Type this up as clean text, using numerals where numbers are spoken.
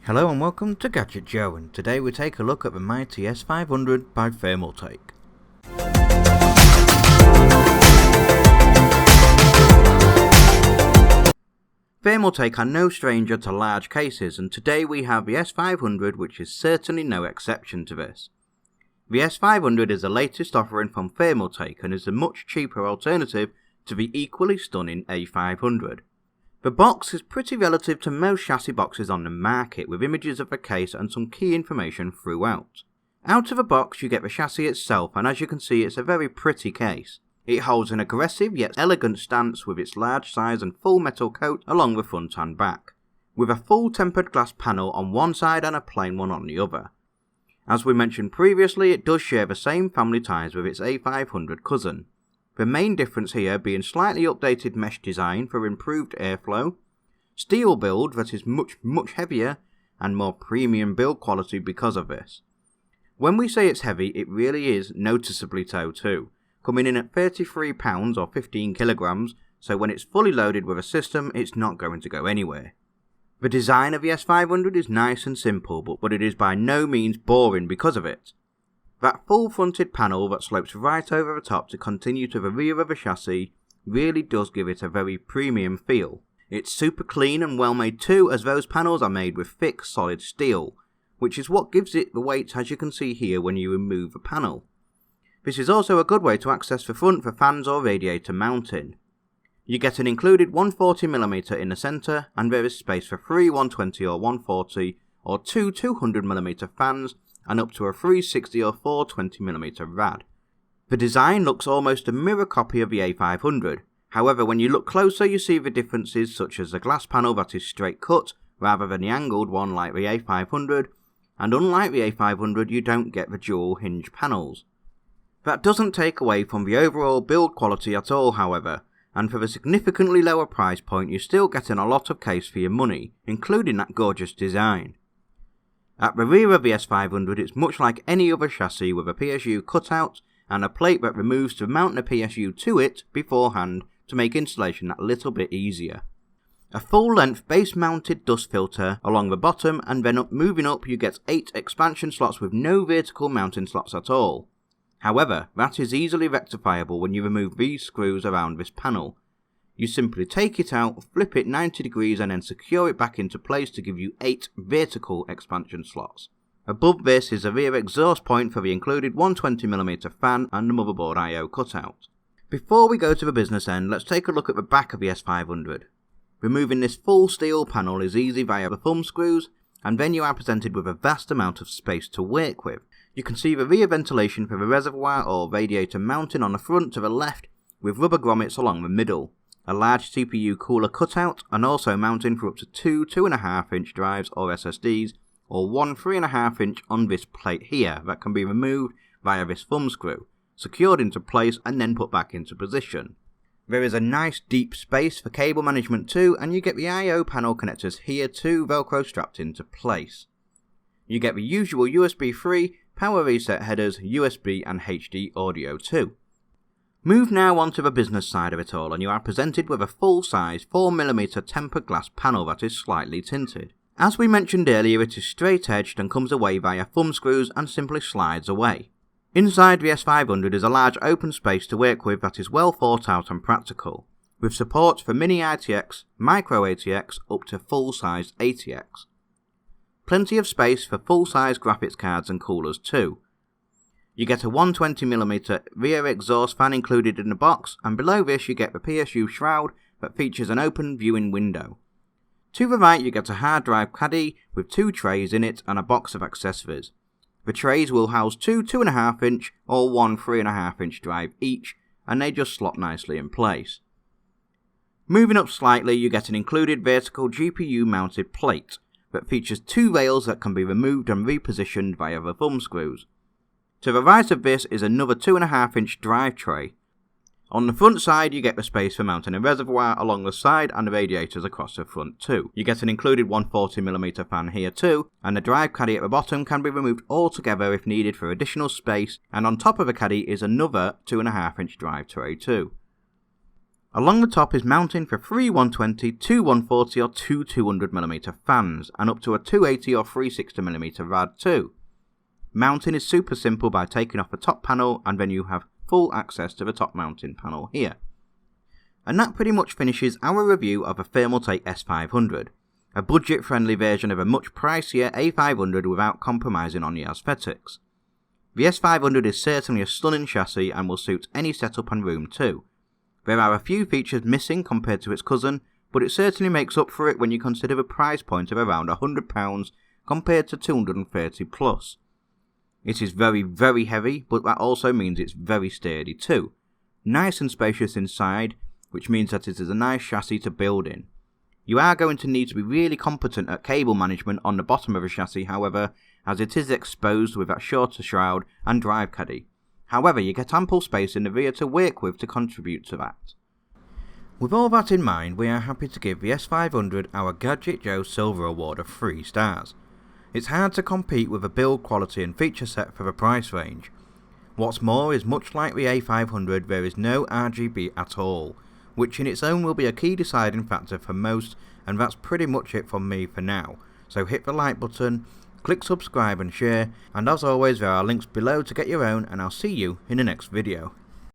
Hello and welcome to Gadget Joe, and today we take a look at the mighty S500 by Thermaltake. Thermaltake are no stranger to large cases, and today we have the S500, which is certainly no exception to this. The S500 is the latest offering from Thermaltake and is a much cheaper alternative to the equally stunning A500. The box is pretty relative to most chassis boxes on the market, with images of the case and some key information throughout. Out of the box you get the chassis itself, and as you can see it's a very pretty case. It holds an aggressive yet elegant stance with its large size and full metal coat along the front and back, with a full tempered glass panel on one side and a plain one on the other. As we mentioned previously, it does share the same family ties with its A500 cousin. The main difference here being slightly updated mesh design for improved airflow, steel build that is much heavier, and more premium build quality because of this. When we say it's heavy, it really is noticeably so too, coming in at 33 pounds or 15 kilograms, so when it's fully loaded with a system, it's not going to go anywhere. The design of the S500 is nice and simple, but it is by no means boring because of it. That full fronted panel that slopes right over the top to continue to the rear of the chassis really does give it a very premium feel. It's super clean and well made too, as those panels are made with thick solid steel, which is what gives it the weight as you can see here when you remove the panel. This is also a good way to access the front for fans or radiator mounting. You get an included 140mm in the centre, and there is space for 3 120 or 140 or 2 200mm fans, and up to a 360 or 420mm rad. The design looks almost a mirror copy of the A500, however when you look closer you see the differences such as the glass panel that is straight cut rather than the angled one like the A500, and unlike the A500 you don't get the dual hinge panels. That doesn't take away from the overall build quality at all however, and for the significantly lower price point you're still getting a lot of case for your money, including that gorgeous design. At the rear of the S500 it's much like any other chassis with a PSU cutout and a plate that removes to mount the PSU to it beforehand to make installation that little bit easier. A full length base mounted dust filter along the bottom, and then moving up you get 8 expansion slots with no vertical mounting slots at all. However, that is easily rectifiable when you remove these screws around this panel. You simply take it out, flip it 90 degrees and then secure it back into place to give you 8 vertical expansion slots. Above this is a rear exhaust point for the included 120mm fan and the motherboard I/O cutout. Before we go to the business end, let's take a look at the back of the S500. Removing this full steel panel is easy via the thumb screws, and then you are presented with a vast amount of space to work with. You can see the rear ventilation for the reservoir or radiator mounting on the front to the left, with rubber grommets along the middle. A large CPU cooler cutout, and also mounting for up to 2 2.5 inch drives or SSDs, or one 3.5 inch on this plate here that can be removed via this thumb screw, secured into place and then put back into position. There is a nice deep space for cable management too, and you get the I/O panel connectors here too, velcro strapped into place. You get the usual USB 3, power reset headers, USB and HD audio too. Move now on to the business side of it all, and you are presented with a full-size 4mm tempered glass panel that is slightly tinted. As we mentioned earlier, it is straight-edged and comes away via thumb screws and simply slides away. Inside the S500 is a large open space to work with that is well thought out and practical, with support for mini ITX, micro ATX up to full-size ATX. Plenty of space for full-size graphics cards and coolers too. You get a 120mm rear exhaust fan included in the box, and below this you get the PSU shroud that features an open viewing window. To the right you get a hard drive caddy with 2 trays in it and a box of accessories. The trays will house 2 2.5 inch or 1 3.5 inch drive each, and they just slot nicely in place. Moving up slightly you get an included vertical GPU mounted plate that features 2 rails that can be removed and repositioned via the thumb screws. To the right of this is another 2.5 inch drive tray. On the front side you get the space for mounting a reservoir along the side and the radiators across the front too. You get an included 140mm fan here too, and the drive caddy at the bottom can be removed altogether if needed for additional space, and on top of the caddy is another 2.5 inch drive tray too. Along the top is mounting for 3 120, 2 140 or 2 200mm fans, and up to a 280 or 360mm rad too. Mounting is super simple by taking off the top panel, and then you have full access to the top mounting panel here. And that pretty much finishes our review of a Thermaltake S500, a budget friendly version of a much pricier A500 without compromising on the aesthetics. The S500 is certainly a stunning chassis and will suit any setup and room too. There are a few features missing compared to its cousin, but it certainly makes up for it when you consider the price point of around £100 compared to £230 plus. It is very heavy, but that also means it's very sturdy too. Nice and spacious inside, which means that it is a nice chassis to build in. You are going to need to be really competent at cable management on the bottom of a chassis, however, as it is exposed with that shorter shroud and drive caddy. However, you get ample space in the rear to work with to contribute to that. With all that in mind, we are happy to give the S500 our Gadget Joe Silver Award of 3 stars. It's hard to compete with the build quality and feature set for the price range. What's more is, much like the A500, there is no RGB at all, which in its own will be a key deciding factor for most, and that's pretty much it from me for now. So hit the like button, click subscribe and share, and as always there are links below to get your own, and I'll see you in the next video.